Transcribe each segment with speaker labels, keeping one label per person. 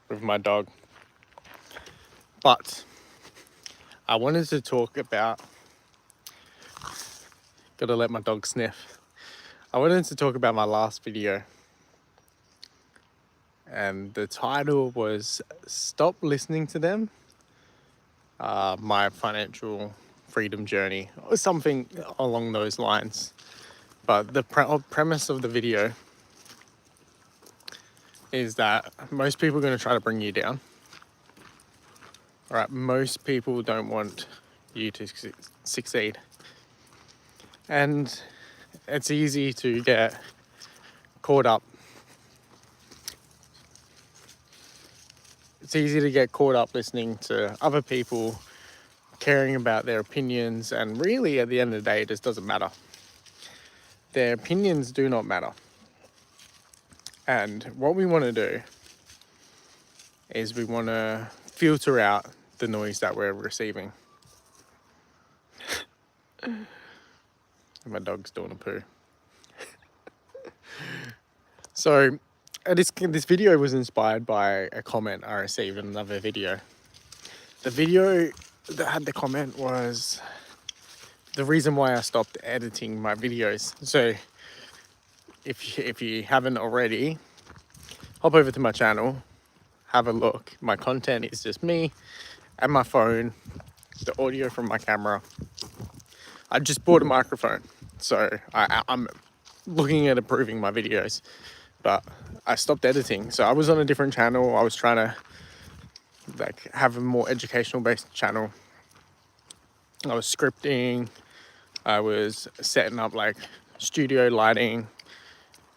Speaker 1: with my dog. But I wanted to talk about, gotta let my dog sniff. I wanted to talk about my last video. And the title was Stop Listening to Them, My Financial Freedom Journey, or something along those lines. But the premise of the video is that most people are going to try to bring you down. All right, most people don't want you to succeed. And it's easy to get caught up. It's easy to get caught up listening to other people, caring about their opinions, and really at the end of the day, it just doesn't matter. Their opinions do not matter. And what we want to do is we want to filter out the noise that we're receiving. My dog's doing a poo. So this video was inspired by a comment I received in another video. The video that had the comment was the reason why I stopped editing my videos. So if you haven't already, hop over to my channel, have a look. My content is just me and my phone, the audio from my camera. I just bought a microphone, so I'm looking at improving my videos, but I stopped editing. So I was on a different channel. I was trying to have a more educational based channel. I was scripting, I was setting up studio lighting,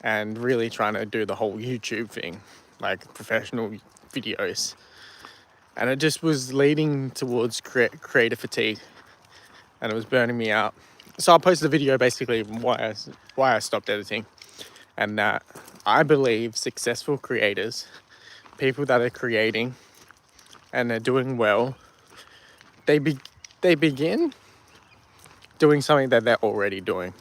Speaker 1: and really trying to do the whole YouTube thing, like professional videos. And it just was leading towards creative fatigue, and it was burning me out. So I posted a video basically why I stopped editing, and that I believe successful creators, people that are creating and they're doing well, they begin doing something that they're already doing.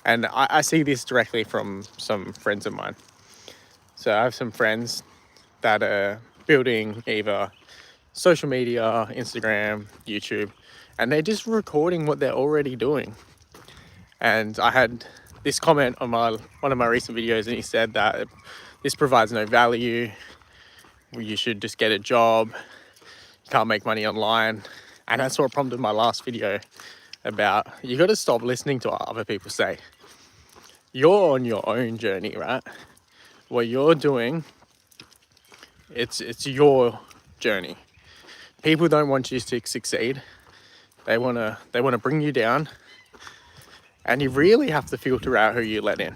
Speaker 1: And I see this directly from some friends of mine. So I have some friends that are building either social media, Instagram, YouTube, and they're just recording what they're already doing. And I had this comment on one of my recent videos, and he said that this provides no value. You should just get a job. You can't make money online. And that's what prompted my last video about you got to stop listening to what other people say. You're on your own journey, right? What you're doing, it's your journey. People don't want you to succeed. They wanna bring you down, and you really have to filter out who you let in.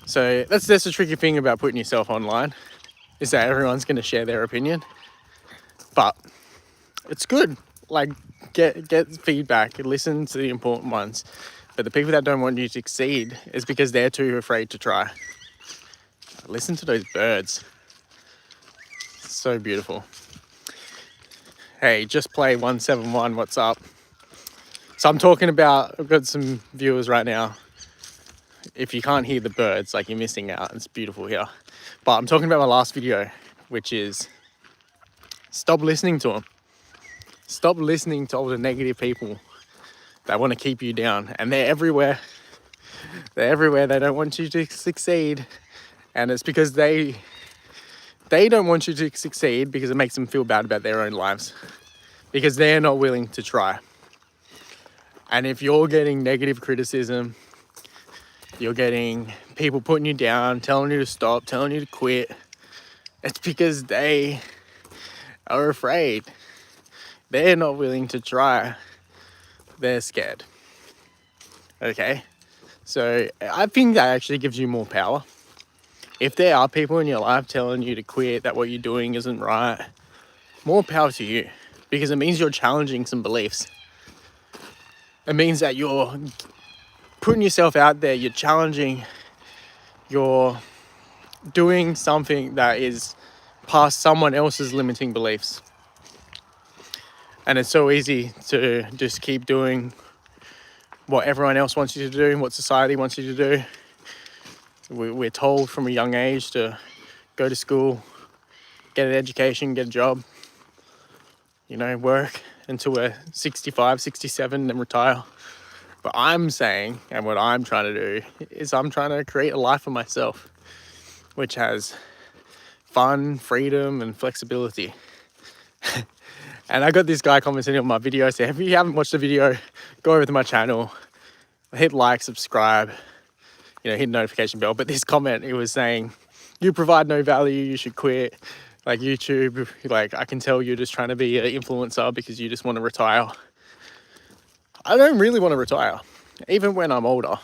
Speaker 1: So that's the tricky thing about putting yourself online, is that everyone's gonna share their opinion, but it's good. Get feedback, listen to the important ones. But the people that don't want you to succeed is because they're too afraid to try. Listen to those birds. It's so beautiful. Hey, just play 171, what's up? So I'm talking about, I've got some viewers right now. If you can't hear the birds, you're missing out. It's beautiful here. But I'm talking about my last video, which is stop listening to them. Stop listening to all the negative people that want to keep you down. And they're everywhere. They're everywhere. They don't want you to succeed. And it's because they don't want you to succeed because it makes them feel bad about their own lives. Because they're not willing to try. And if you're getting negative criticism, you're getting people putting you down, telling you to stop, telling you to quit, it's because they are afraid. They're not willing to try. They're scared. Okay? So I think that actually gives you more power. If there are people in your life telling you to quit, that what you're doing isn't right, more power to you, because it means you're challenging some beliefs. It means that you're putting yourself out there, you're challenging, you're doing something that is past someone else's limiting beliefs. And it's so easy to just keep doing what everyone else wants you to do, what society wants you to do. We're told from a young age to go to school, get an education, get a job, you know, work until we're 65, 67, then retire. But I'm saying, and what I'm trying to do, is I'm trying to create a life for myself, which has fun, freedom, and flexibility. And I got this guy commenting on my video saying, if you haven't watched the video, go over to my channel, hit like, subscribe, you know, hit the notification bell. But this comment, it was saying, you provide no value, you should quit. Like YouTube, like I can tell you're just trying to be an influencer because you just want to retire. I don't really want to retire, even when I'm older.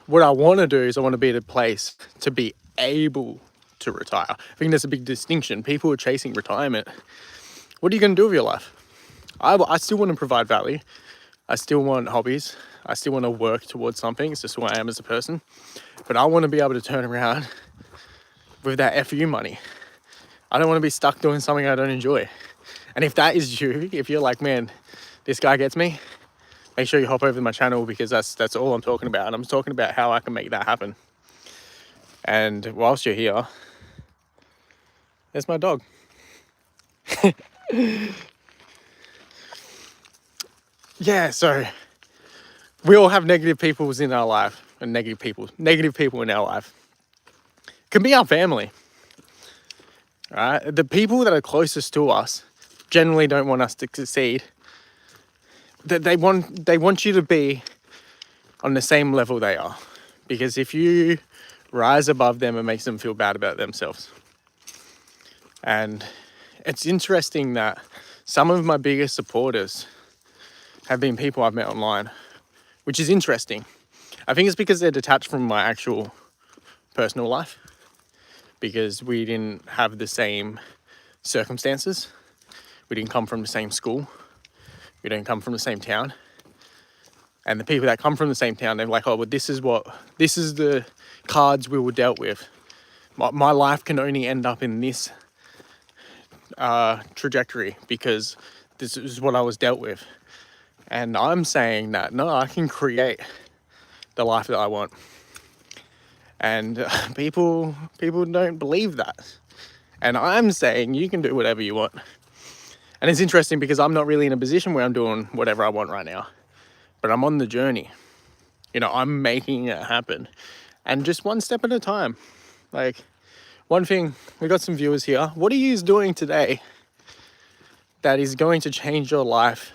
Speaker 1: What I want to do is I want to be at a place to be able to retire. I think there's a big distinction. People are chasing retirement. What are you going to do with your life? I still want to provide value. I still want hobbies. I still want to work towards something. It's just who I am as a person. But I want to be able to turn around with that FU money. I don't want to be stuck doing something I don't enjoy. And if that is you, if you're like, man, this guy gets me, make sure you hop over to my channel, because that's all I'm talking about. And I'm talking about how I can make that happen. And whilst you're here, there's my dog. Yeah, so we all have negative people in our life, and negative people in our life. It can be our family. Right? The people that are closest to us generally don't want us to succeed. They want you to be on the same level they are, because if you rise above them, it makes them feel bad about themselves. And it's interesting that some of my biggest supporters have been people I've met online, which is interesting. I think it's because they're detached from my actual personal life, because we didn't have the same circumstances. We didn't come from the same school. We don't come from the same town. And the people that come from the same town, they're like, oh, well, this is the cards we were dealt with. My life can only end up in this trajectory because this is what I was dealt with. And I'm saying that, no, I can create the life that I want. And people don't believe that. And I'm saying you can do whatever you want. And it's interesting because I'm not really in a position where I'm doing whatever I want right now, but I'm on the journey. You know, I'm making it happen, and just one step at a time. Like, one thing, we got some viewers here. What are you doing today that is going to change your life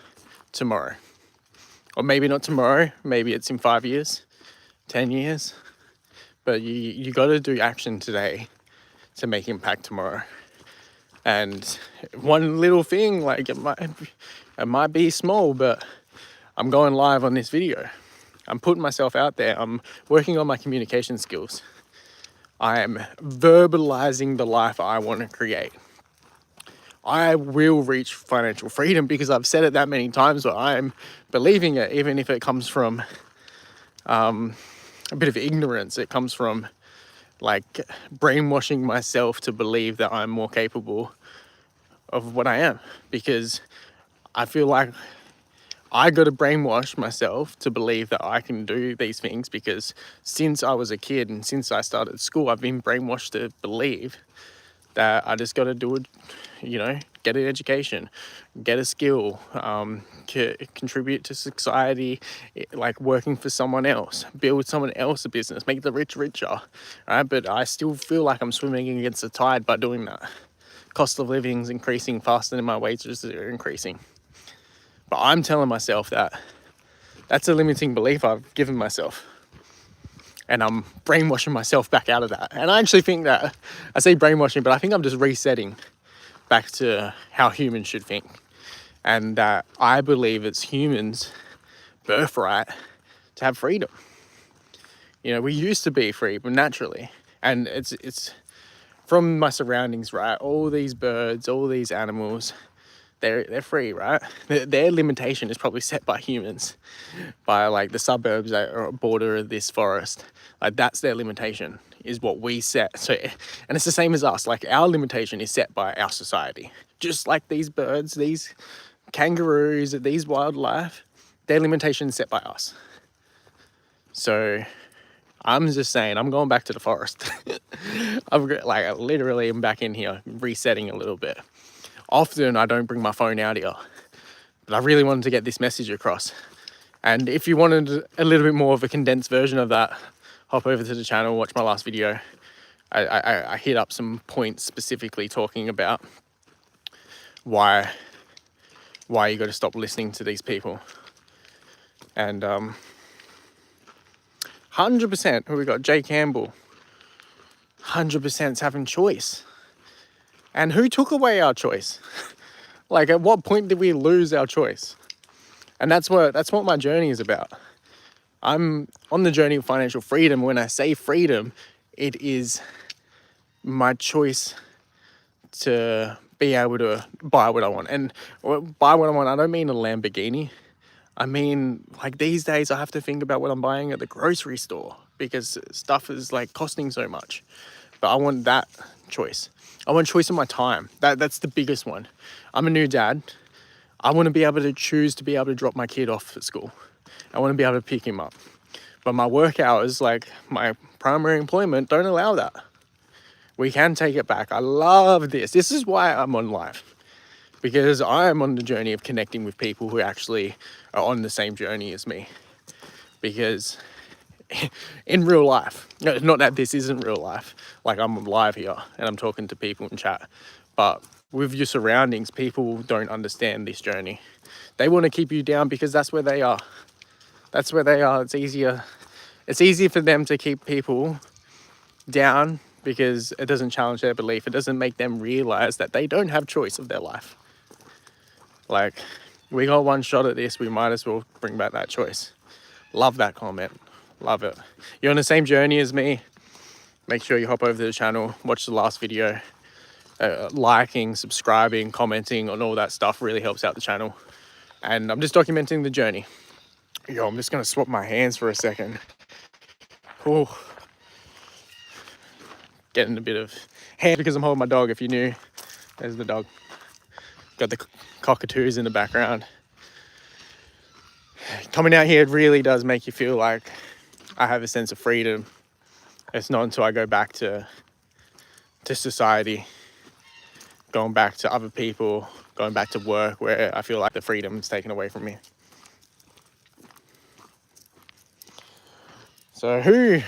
Speaker 1: tomorrow? Or maybe not tomorrow, maybe it's in 5 years, 10 years, but you got to do action today to make impact tomorrow. And one little thing, like it might be small, but I'm going live on this video. I'm putting myself out there. I'm working on my communication skills. I am verbalizing the life I want to create. I will reach financial freedom because I've said it that many times, but I'm believing it, even if it comes from a bit of ignorance. It comes from like brainwashing myself to believe that I'm more capable of what I am, because I feel like I got to brainwash myself to believe that I can do these things, because since I was a kid and since I started school, I've been brainwashed to believe that I just got to do it, you know, get an education, get a skill, contribute to society, like working for someone else, build someone else a business, make the rich richer, right? But I still feel like I'm swimming against the tide by doing that. Cost of living is increasing faster than my wages are increasing. But I'm telling myself that that's a limiting belief I've given myself. And I'm brainwashing myself back out of that. And I actually think that, I say brainwashing, but I think I'm just resetting back to how humans should think. And that I believe it's humans' birthright to have freedom. You know, we used to be free, but naturally. And it's from my surroundings, right? All these birds, all these animals, they're free, right? Their limitation is probably set by humans, by like the suburbs that are border of this forest. Like that's their limitation, is what we set. So, and it's the same as us. Like our limitation is set by our society. Just like these birds, these kangaroos, these wildlife, their limitation is set by us. So I'm just saying, I'm going back to the forest. I literally am back in here, resetting a little bit. Often I don't bring my phone out here, but I really wanted to get this message across. And if you wanted a little bit more of a condensed version of that, hop over to the channel, watch my last video. I hit up some points specifically talking about why you got to stop listening to these people. And 100%, we got Jay Campbell, 100% is having choice. And who took away our choice? Like, at what point did we lose our choice? And that's what my journey is about. I'm on the journey of financial freedom. When I say freedom, it is my choice to be able to buy what I want. And buy what I want, I don't mean a Lamborghini. I mean, like, these days I have to think about what I'm buying at the grocery store because stuff is like costing so much. But I want that choice. I want choice of my time. That's the biggest one. I'm a new dad. I want to be able to choose to be able to drop my kid off at school. I want to be able to pick him up. But my work hours, like my primary employment, don't allow that. We can take it back. I love this. This is why I'm on live. Because I'm on the journey of connecting with people who actually are on the same journey as me. Because in real life, not that this isn't real life, like I'm live here and I'm talking to people in chat, but with your surroundings, people don't understand this journey. They want to keep you down because that's where they are. That's where they are. It's easier for them to keep people down because it doesn't challenge their belief. It doesn't make them realize that they don't have choice of their life. Like, we got one shot at this, we might as well bring back that choice. Love that comment. Love it. You're on the same journey as me. Make sure you hop over to the channel, watch the last video. Liking, subscribing, commenting on all that stuff really helps out the channel. And I'm just documenting the journey. Yo, I'm just gonna swap my hands for a second. Ooh. Getting a bit of hand because I'm holding my dog, if you knew. There's the dog. Got the cockatoos in the background. Coming out here, it really does make you feel like I have a sense of freedom. It's not until I go back to society, going back to other people, going back to work, where I feel like the freedom is taken away from me. So who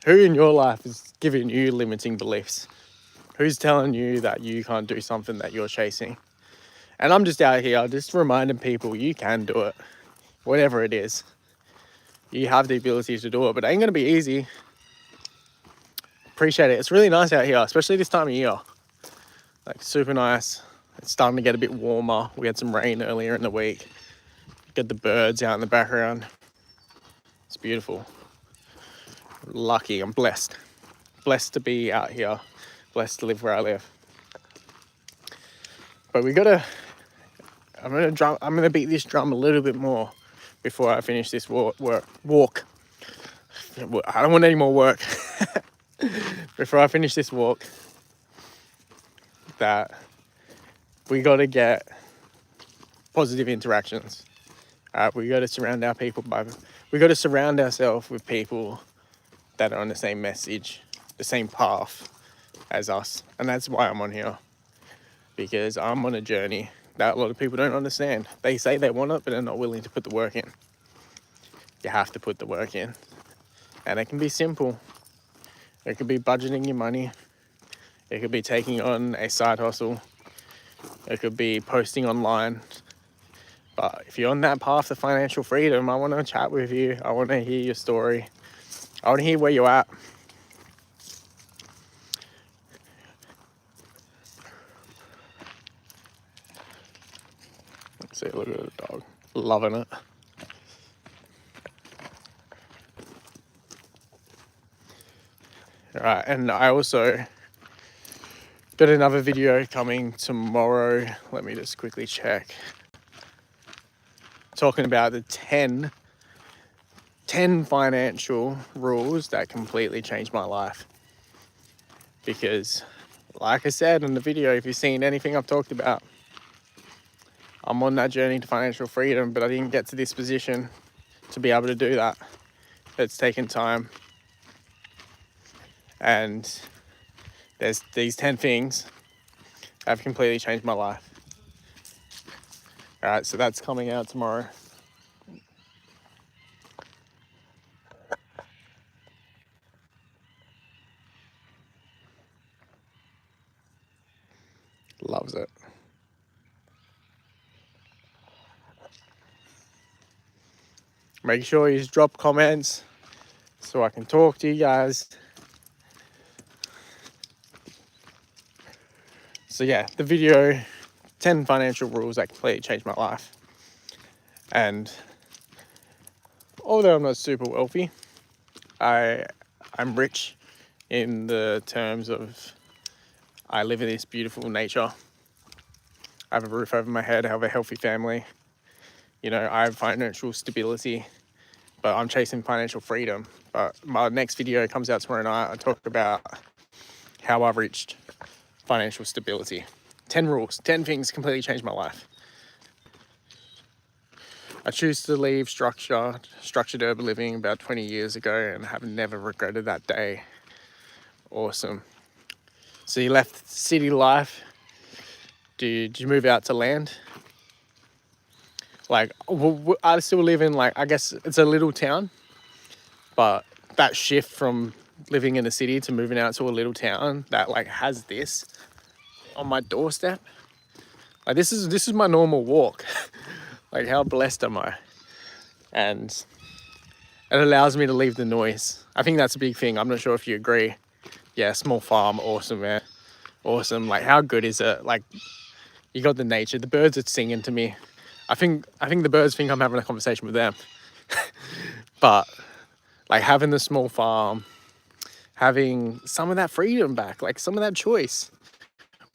Speaker 1: in your life is giving you limiting beliefs? Who's telling you that you can't do something that you're chasing? And I'm just out here just reminding people you can do it, whatever it is. You have the ability to do it, but it ain't gonna be easy. Appreciate it. It's really nice out here, especially this time of year. Like, super nice. It's starting to get a bit warmer. We had some rain earlier in the week. Got the birds out in the background. It's beautiful. Lucky, I'm blessed. Blessed to be out here. Blessed to live where I live. But I'm gonna beat this drum a little bit more before I finish this walk. I don't want any more work. Before I finish this walk, that we got to get positive interactions. We got to surround ourselves with people that are on the same message, the same path as us. And that's why I'm on here, because I'm on a journey that a lot of people don't understand. They say they want it, but they're not willing to put the work in. You have to put the work in. And it can be simple. It could be budgeting your money. It could be taking on a side hustle. It could be posting online. But if you're on that path to financial freedom, I want to chat with you. I want to hear your story. I want to hear where you're at. Let's see, look at the dog. Loving it. All right, and I also got another video coming tomorrow. Let me just quickly check. Talking about the 10 financial rules that completely changed my life. Because, like I said in the video, if you've seen anything I've talked about, I'm on that journey to financial freedom, but I didn't get to this position to be able to do that. It's taken time. And there's these 10 things that have completely changed my life. All right, so that's coming out tomorrow. Loves it. Make sure you drop comments so I can talk to you guys. So yeah, the video, 10 financial rules that completely changed my life. And although I'm not super wealthy, I'm rich in the terms of I live in this beautiful nature. I have a roof over my head, I have a healthy family. You know, I have financial stability, but I'm chasing financial freedom. But my next video comes out tomorrow night. I talk about how I've reached financial stability. 10 rules, 10 things completely changed my life. I choose to leave structured urban living about 20 years ago and have never regretted that day. Awesome. So you left city life. Did you move out to land? Like, I still live in, like, I guess it's a little town, but that shift from living in a city to moving out to a little town that like has this on my doorstep, like this is my normal walk. Like, how blessed am I? And it allows me to leave the noise. I think that's a big thing. I'm not sure if you agree. Yeah, small farm, awesome, man. Awesome. Like, how good is it? Like, you got the nature. The birds are singing to me. I think the birds think I'm having a conversation with them. But like, having the small farm, having some of that freedom back, like some of that choice.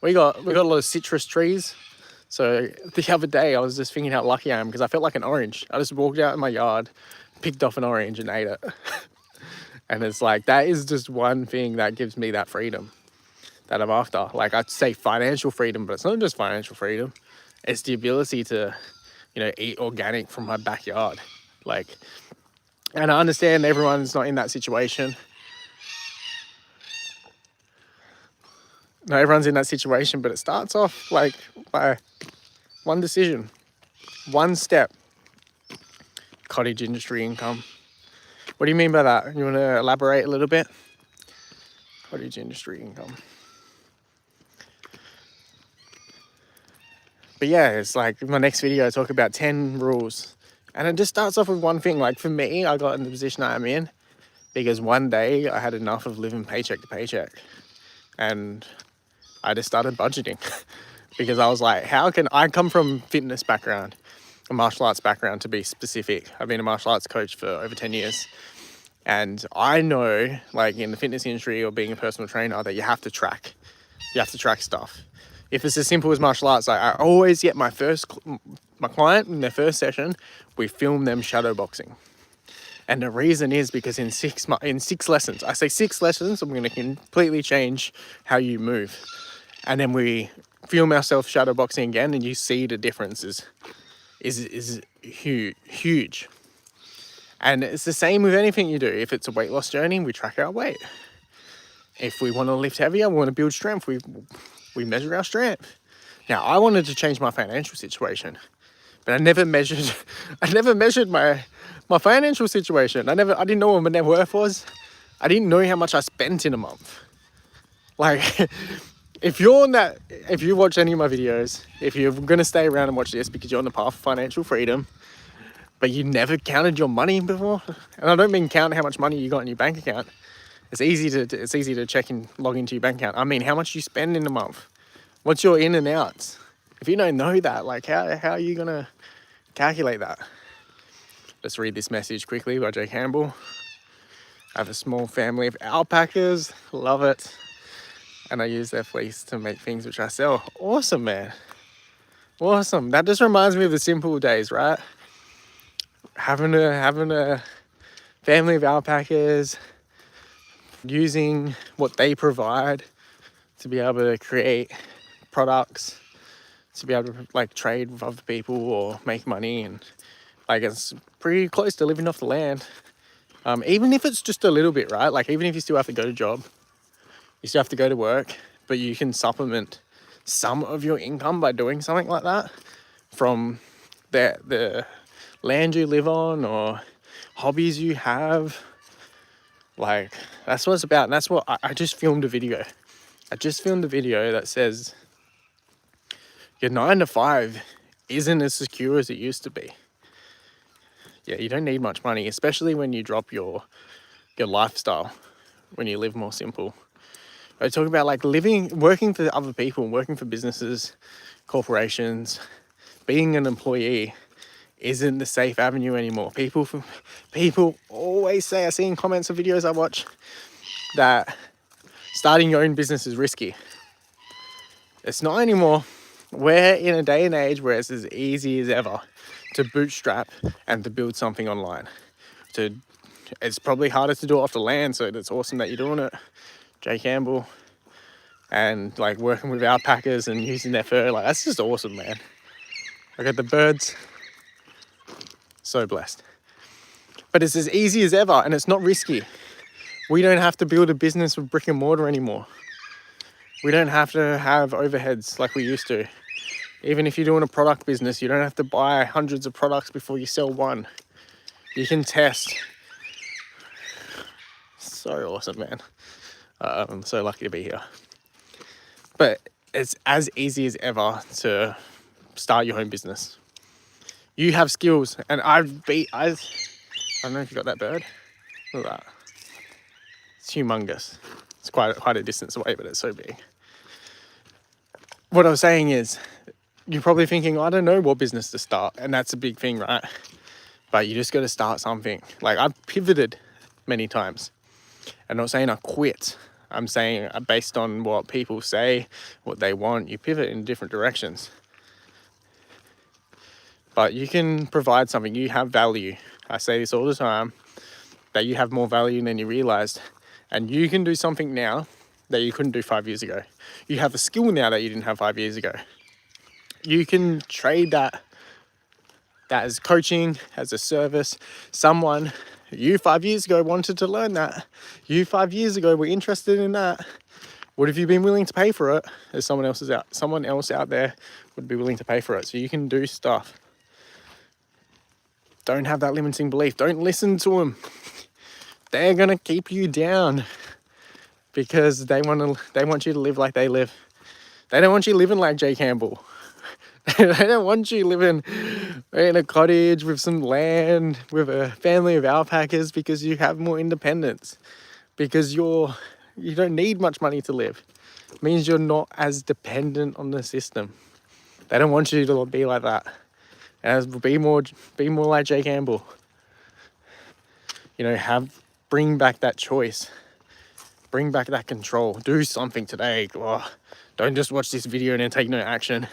Speaker 1: We got a lot of citrus trees. So the other day I was just thinking how lucky I am because I felt like an orange. I just walked out in my yard, picked off an orange and ate it. And it's like, that is just one thing that gives me that freedom that I'm after. Like, I'd say financial freedom, but it's not just financial freedom. It's the ability to, you know, eat organic from my backyard. Like, and I understand everyone's not in that situation. Not everyone's in that situation, but it starts off like by one decision, one step. Cottage industry income. What do you mean by that? You want to elaborate a little bit? Cottage industry income. But yeah, it's like in my next video, I talk about 10 rules. And it just starts off with one thing. Like, for me, I got in the position I'm in because one day I had enough of living paycheck to paycheck. And I just started budgeting because I was like, how can I come from fitness background, a martial arts background to be specific. I've been a martial arts coach for over 10 years. And I know, like, in the fitness industry or being a personal trainer, that you have to track. You have to track stuff. If it's as simple as martial arts, like, I always get my client in their first session, we film them shadow boxing. And the reason is because in 6 lessons, I say 6 lessons, I'm going to completely change how you move. And then we film ourselves shadow boxing again, and you see the difference is huge. And it's the same with anything you do. If it's a weight loss journey, we track our weight. If we want to lift heavier, we want to build strength, we measure our strength. Now, I wanted to change my financial situation, but I never measured my financial situation. I didn't know what my net worth was. I didn't know how much I spent in a month. Like, if you watch any of my videos, if you're going to stay around and watch this because you're on the path of financial freedom, but you never counted your money before, and I don't mean count how much money you got in your bank account. It's easy to check and log into your bank account. I mean, how much you spend in a month. What's your in and outs? If you don't know that, like, how are you going to calculate that? Let's read this message quickly by Jay Campbell. I have a small family of alpacas. Love it. And I use their fleece to make things which I sell. Awesome, man. Awesome. That just reminds me of the simple days, right? Having a family of alpacas, using what they provide to be able to create products, to be able to like trade with other people or make money, and like, it's pretty close to living off the land. Even if it's just a little bit, right? Like, even if you still have to go to job, You still have to go to work, but you can supplement some of your income by doing something like that from the land you live on or hobbies you have. Like, that's what it's about. And that's what I just filmed a video. I just filmed a video that says your 9 to 5 isn't as secure as it used to be. Yeah, you don't need much money, especially when you drop your lifestyle, when you live more simple. I talk about like working for other people, working for businesses, corporations, being an employee isn't the safe avenue anymore. People always say, I see in comments of videos I watch, that starting your own business is risky. It's not anymore. We're in a day and age where it's as easy as ever to bootstrap and to build something online. It's probably harder to do it off the land, so it's awesome that you're doing it, Jay Campbell, and like working with alpacas and using their fur. Like, that's just awesome, man. I got the birds. So blessed. But it's as easy as ever, and it's not risky. We don't have to build a business with brick and mortar anymore. We don't have to have overheads like we used to. Even if you're doing a product business, you don't have to buy hundreds of products before you sell one. You can test. So awesome, man. I'm so lucky to be here. But it's as easy as ever to start your own business. You have skills, and I don't know if you got that bird. Look at that. It's humongous. It's quite a distance away, but it's so big. What I was saying is, you're probably thinking, I don't know what business to start, and that's a big thing, right? But you just got to start something. Like, I've pivoted many times. I'm not saying I quit. I'm saying based on what people say, what they want, you pivot in different directions. But you can provide something. You have value. I say this all the time, that you have more value than you realized. And you can do something now that you couldn't do 5 years ago. You have a skill now that you didn't have 5 years ago. You can trade that as coaching, as a service. Someone, you 5 years ago wanted to learn that. You 5 years ago were interested in that. What have you been willing to pay for it? There's someone else out there would be willing to pay for it. So you can do stuff. Don't have that limiting belief. Don't listen to them. They're going to keep you down because they want you to live like they live. They don't want you living like Jay Campbell. They don't want you living in a cottage with some land, with a family of alpacas, because you have more independence. Because you don't need much money to live. It means you're not as dependent on the system. They don't want you to be like that. And be more like Jay Campbell. You know, bring back that choice. Bring back that control. Do something today. Oh, don't just watch this video and then take no action. You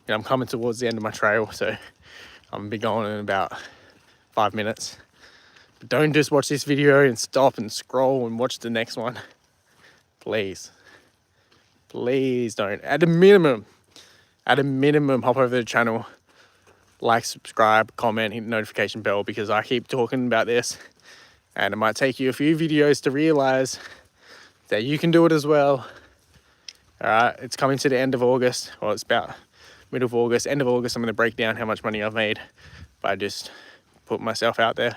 Speaker 1: know, I'm coming towards the end of my trail, so I'm gonna be going in about 5 minutes. But don't just watch this video and stop and scroll and watch the next one. Please. Please don't. At a minimum, hop over the channel. Like, subscribe, comment, hit the notification bell, because I keep talking about this and it might take you a few videos to realize that you can do it as well. All right, it's coming to the end of August. Well, it's about middle of August, end of August. I'm going to break down how much money I've made by just putting myself out there.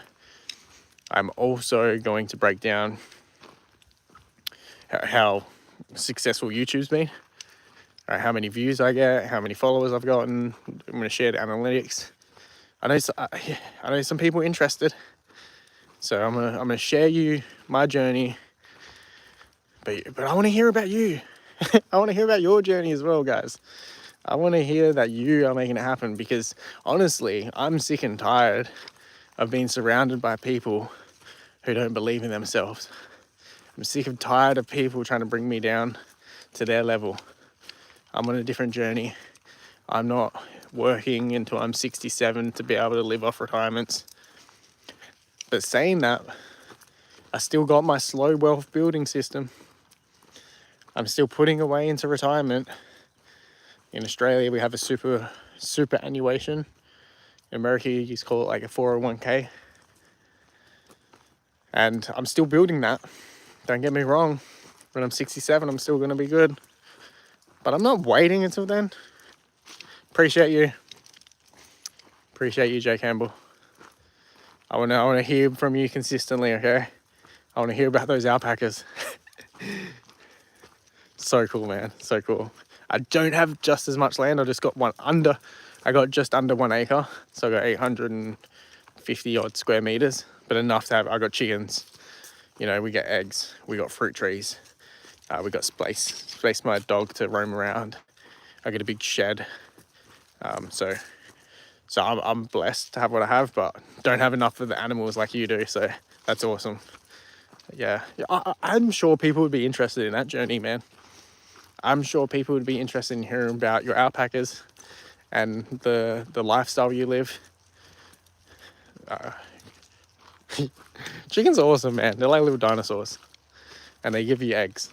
Speaker 1: I'm also going to break down how successful YouTube's been. How many views I get, how many followers I've gotten. I'm going to share the analytics. I know some people are interested, so I'm gonna share you my journey. But I want to hear about you. I want to hear about your journey as well, guys. I want to hear that you are making it happen, because honestly, I'm sick and tired of being surrounded by people who don't believe in themselves. I'm sick and tired of people trying to bring me down to their level. I'm on a different journey. I'm not working until I'm 67 to be able to live off retirements. But saying that, I still got my slow wealth building system. I'm still putting away into retirement. In Australia, we have a superannuation. In America, you just call it like a 401k. And I'm still building that. Don't get me wrong. When I'm 67, I'm still going to be good. But I'm not waiting until then. Appreciate you. Appreciate you, Jay Campbell. I want to hear from you consistently, okay? I want to hear about those alpacas. So cool, man. So cool. I don't have just as much land. I just got I got just under 1 acre. So I got 850 odd square meters, but enough to have, I got chickens. You know, we get eggs, we got fruit trees. We got space my dog to roam around. I get a big shed. So I'm blessed to have what I have, but don't have enough for the animals like you do. So that's awesome. Yeah, I'm sure people would be interested in that journey, man. I'm sure people would be interested in hearing about your alpacas and the lifestyle you live. Chickens are awesome, man. They're like little dinosaurs, and they give you eggs.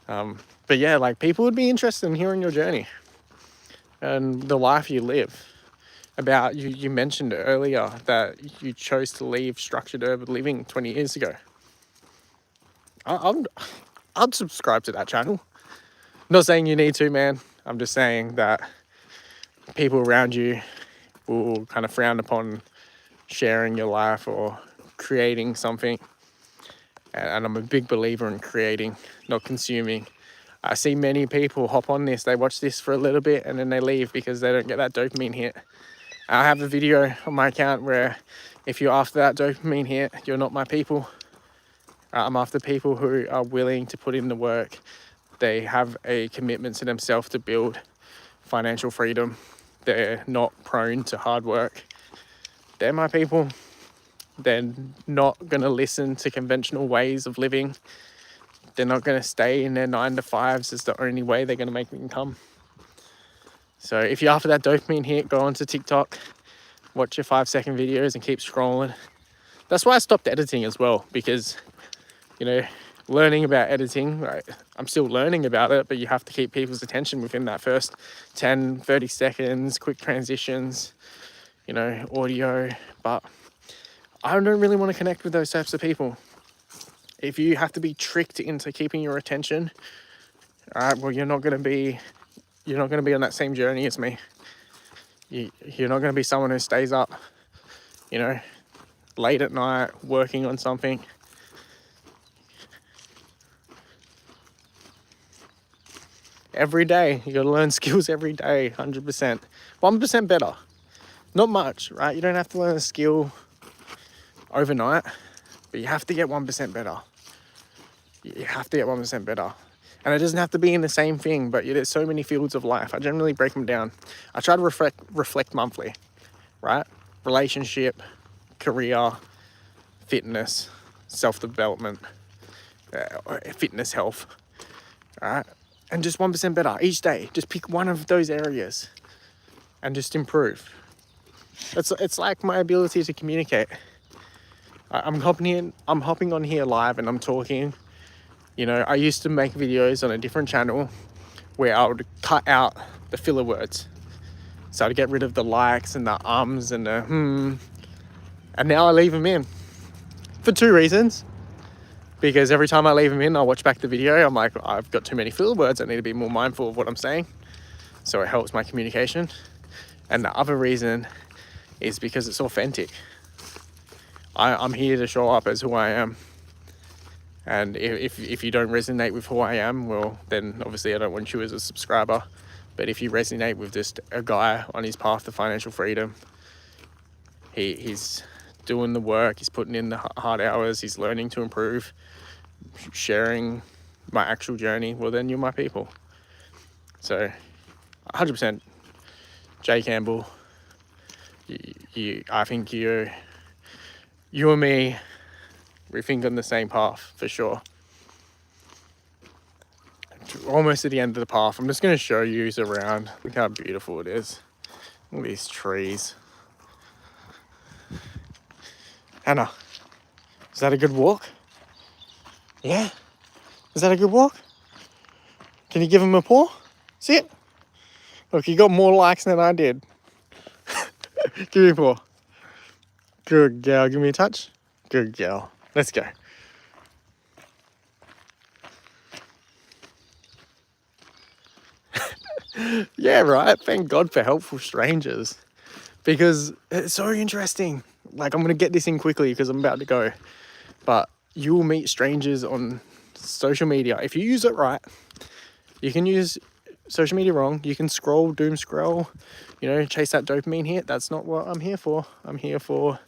Speaker 1: But yeah, like people would be interested in hearing your journey and the life you live. About you mentioned earlier that you chose to leave structured urban living 20 years ago. I'd subscribe to that channel. Not saying you need to, man. I'm just saying that people around you will kind of frown upon sharing your life or creating something. And I'm a big believer in creating, not consuming. I see many people hop on this, they watch this for a little bit and then they leave because they don't get that dopamine hit. I have a video on my account where if you're after that dopamine hit, you're not my people. I'm after people who are willing to put in the work. They have a commitment to themselves to build financial freedom. They're not prone to hard work. They're my people. They're not going to listen to conventional ways of living. They're not going to stay in their 9 to 5s as the only way they're going to make income. So if you're after that dopamine hit, go onto TikTok, watch your 5-second videos and keep scrolling. That's why I stopped editing as well, because, you know, learning about editing, right, I'm still learning about it, but you have to keep people's attention within that first 10, 30 seconds, quick transitions, you know, audio. But I don't really want to connect with those types of people. If you have to be tricked into keeping your attention, all right, well, you're not going to be on that same journey as me. You're not going to be someone who stays up, you know, late at night working on something. Every day, you got to learn skills every day, 100%. 1% better. Not much, right? You don't have to learn a skill overnight, but you have to get 1% better. You have to get 1% better. And it doesn't have to be in the same thing, but there's so many fields of life. I generally break them down. I try to reflect monthly, right? Relationship, career, fitness, self-development, fitness, health, right? And just 1% better each day. Just pick one of those areas and just improve. It's like my ability to communicate. I'm hopping on here live and I'm talking. You know, I used to make videos on a different channel where I would cut out the filler words. So I'd get rid of the likes and the ums and the and now I leave them in for 2 reasons. Because every time I leave them in, I watch back the video. I'm like, I've got too many filler words. I need to be more mindful of what I'm saying. So it helps my communication. And the other reason is because it's authentic. I'm here to show up as who I am. And if you don't resonate with who I am, well, then obviously I don't want you as a subscriber. But if you resonate with just a guy on his path to financial freedom, he's doing the work, he's putting in the hard hours, he's learning to improve, sharing my actual journey, well, then you're my people. So 100% Jay Campbell, I think you and me, we think on the same path for sure. Almost at the end of the path. I'm just going to show you around. Look how beautiful it is. All these trees. Hannah, is that a good walk? Yeah? Is that a good walk? Can you give him a paw? See it? Look, you got more likes than I did. Give me a paw. Good girl. Give me a touch. Good girl. Let's go. Yeah, right. Thank God for helpful strangers, because it's so interesting. Like, I'm gonna get this in quickly because I'm about to go. But you will meet strangers on social media. If you use it right, you can use social media wrong. You can scroll, doom scroll, chase that dopamine hit. That's not what I'm here for. I'm here for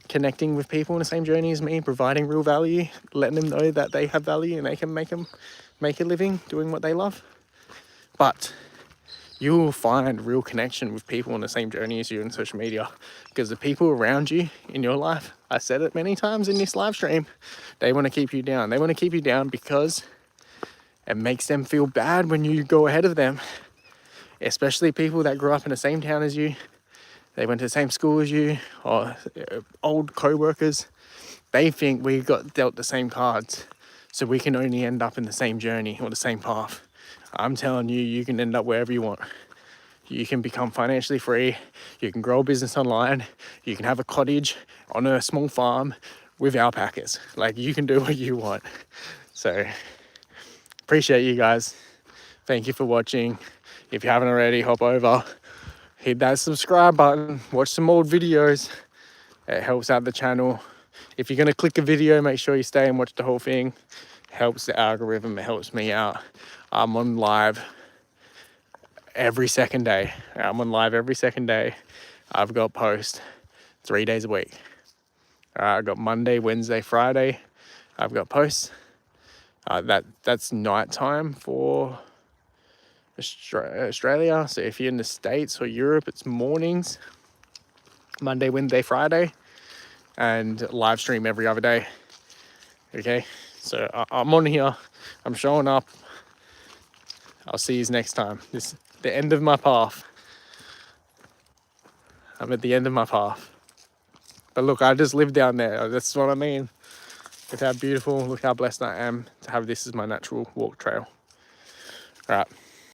Speaker 1: connecting with people on the same journey as me, providing real value, letting them know that they have value and they can make a living doing what they love. But you will find real connection with people on the same journey as you on social media, because the people around you in your life, I said it many times in this live stream, they want to keep you down. They want to keep you down because it makes them feel bad when you go ahead of them, especially people that grew up in the same town as you, they went to the same school as you, or old co-workers. They think we got dealt the same cards, so we can only end up in the same journey or the same path. I'm telling you, you can end up wherever you want. You can become financially free. You can grow a business online. You can have a cottage on a small farm with alpacas. Like, you can do what you want. So, appreciate you guys. Thank you for watching. If you haven't already, hop over, hit that subscribe button, watch some old videos. It helps out the channel. If you're gonna click a video, make sure you stay and watch the whole thing. It helps the algorithm, it helps me out. I'm on live every second day. I've got posts 3 days a week. I've got Monday, Wednesday, Friday. I've got posts. That's night time for Australia. So if you're in the States or Europe, it's mornings. Monday, Wednesday, Friday, and live stream every other day. Okay, so I'm on here. I'm showing up. I'll see you next time. This is the end of my path. I'm at the end of my path. But look, I just live down there. That's what I mean. Look how beautiful, look how blessed I am to have this as my natural walk trail. All right.